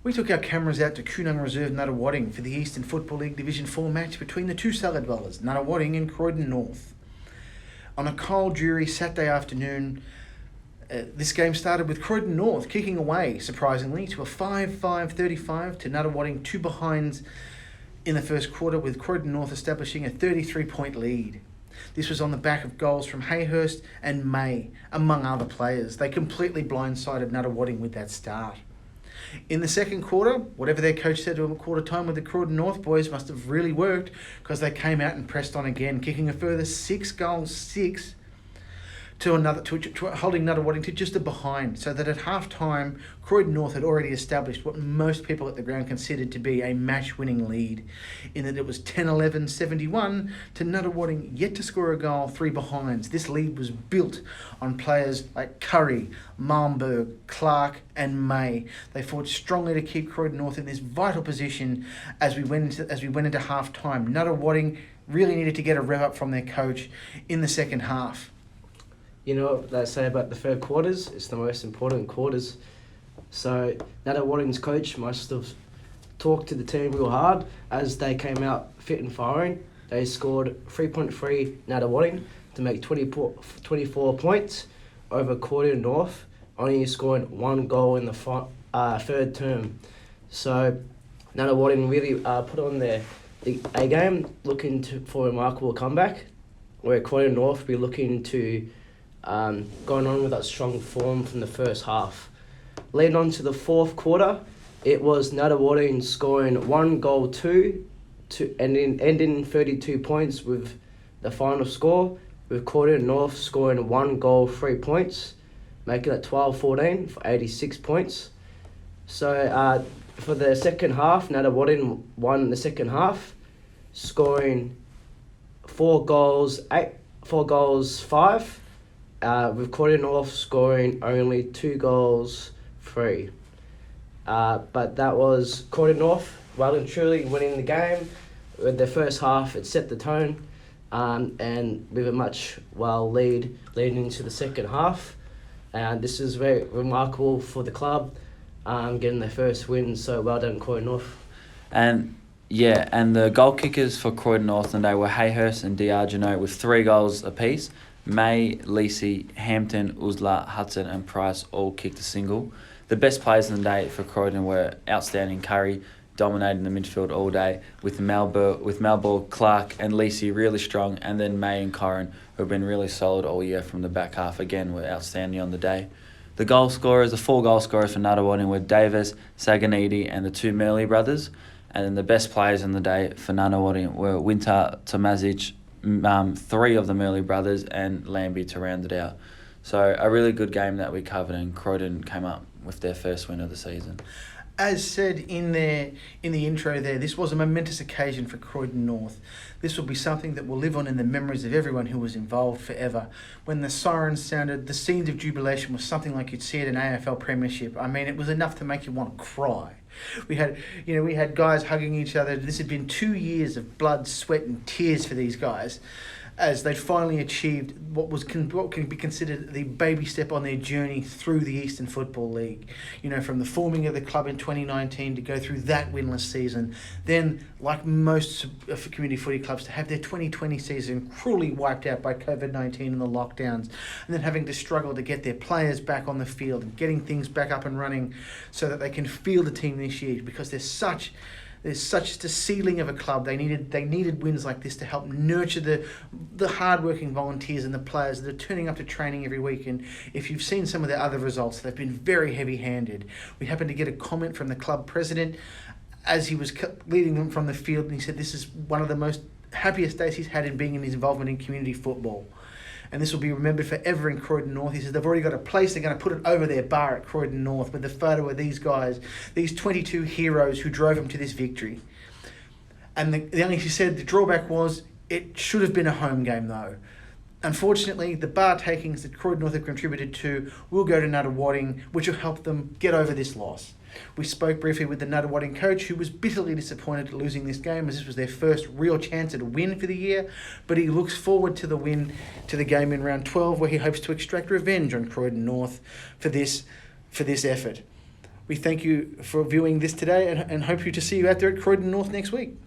We took our cameras out to Coonung Reserve Nuttawading for the Eastern Football League Division 4 match between the two cellar dwellers, Nuttawading and Croydon North. On a cold, dreary Saturday afternoon, this game started with Croydon North kicking away, surprisingly, to a 5-5-35 to Nuttawading, two behinds in the first quarter, with Croydon North establishing a 33-point lead. This was on the back of goals from Hayhurst and May, among other players. They completely blindsided Nuttawading with that start. In the second quarter, whatever their coach said to them at quarter time with the Croydon North boys must have really worked, because they came out and pressed on again, kicking a further 6 to holding Nuttawading to just a behind, so that at half-time, Croydon North had already established what most people at the ground considered to be a match-winning lead, in that it was 10-11-71 to Nuttawading yet to score a goal, three behinds. This lead was built on players like Curry, Malmberg, Clark and May. They fought strongly to keep Croydon North in this vital position as we went into half-time. Nuttawading really needed to get a rev up from their coach in the second half. You know what they say about the third quarters? It's the most important quarters. So Nuttawading's coach must have talked to the team real hard as they came out fit and firing. They scored 3.3 Nuttawading to make 24 points over Croydon North, only scoring one goal in the third term. So Nuttawading really put on their A game, looking for a remarkable comeback, where Croydon North will be looking to going on with that strong form from the first half. Leading on to the fourth quarter, it was Nuttawading scoring one goal to ending 32 points with the final score, with Croydon North scoring one goal, 3 points, making it 12-14 for 86 points. So for the second half, Nuttawading won the second half, scoring 4 goals, 5, with Croydon North scoring only 2 goals, 3. But that was Croydon North well and truly winning the game. With their first half, it set the tone, and with a much leading into the second half. And this is very remarkable for the club, getting their first win. So well done, Croydon North. And the goal kickers for Croydon North and they were Hayhurst and D'Argino with 3 goals apiece. May, Lisi, Hampton, Usla, Hudson and Price all kicked a single. The best players in the day for Croydon were outstanding Curry, dominating the midfield all day, with Malborg, Clark and Lisi really strong, and then May and Corrin, who have been really solid all year from the back half, again were outstanding on the day. The 4 goal scorers for Nuttawading were Davis, Saganidi and the 2 Murley brothers, and then the best players in the day for Nuttawading were Winter, Tomazic, 3 of the Murley brothers and Lambie to round it out. So a really good game that we covered, and Croydon came up with their first win of the season. As said in the intro there, this was a momentous occasion for Croydon North. This will be something that will live on in the memories of everyone who was involved forever. When the sirens sounded, the scenes of jubilation was something like you'd see at an AFL premiership. I mean, it was enough to make you want to cry. We had guys hugging each other. This had been 2 years of blood, sweat and tears for these guys, as they'd finally achieved what can be considered the baby step on their journey through the Eastern Football League. From the forming of the club in 2019 to go through that winless season, then, like most community footy clubs, to have their 2020 season cruelly wiped out by COVID-19 and the lockdowns, and then having to struggle to get their players back on the field and getting things back up and running so that they can field the team this year, because there's such a ceiling of a club. They needed wins like this to help nurture the hard-working volunteers and the players that are turning up to training every week. And if you've seen some of their other results, they've been very heavy-handed. We happened to get a comment from the club president as he was leading them from the field, and he said this is one of the most happiest days he's had in being in his involvement in community football. And this will be remembered forever in Croydon North. He says they've already got a place. They're going to put it over their bar at Croydon North with the photo of these guys, these 22 heroes who drove them to this victory. And the only, he said, the drawback was it should have been a home game though. Unfortunately, the bar takings that Croydon North have contributed to will go to Nuttawading, which will help them get over this loss. We spoke briefly with the Nuttawading coach, who was bitterly disappointed at losing this game, as this was their first real chance at a win for the year, but he looks forward to the game in round 12, where he hopes to extract revenge on Croydon North for this effort. We thank you for viewing this today and hope you to see you out there at Croydon North next week.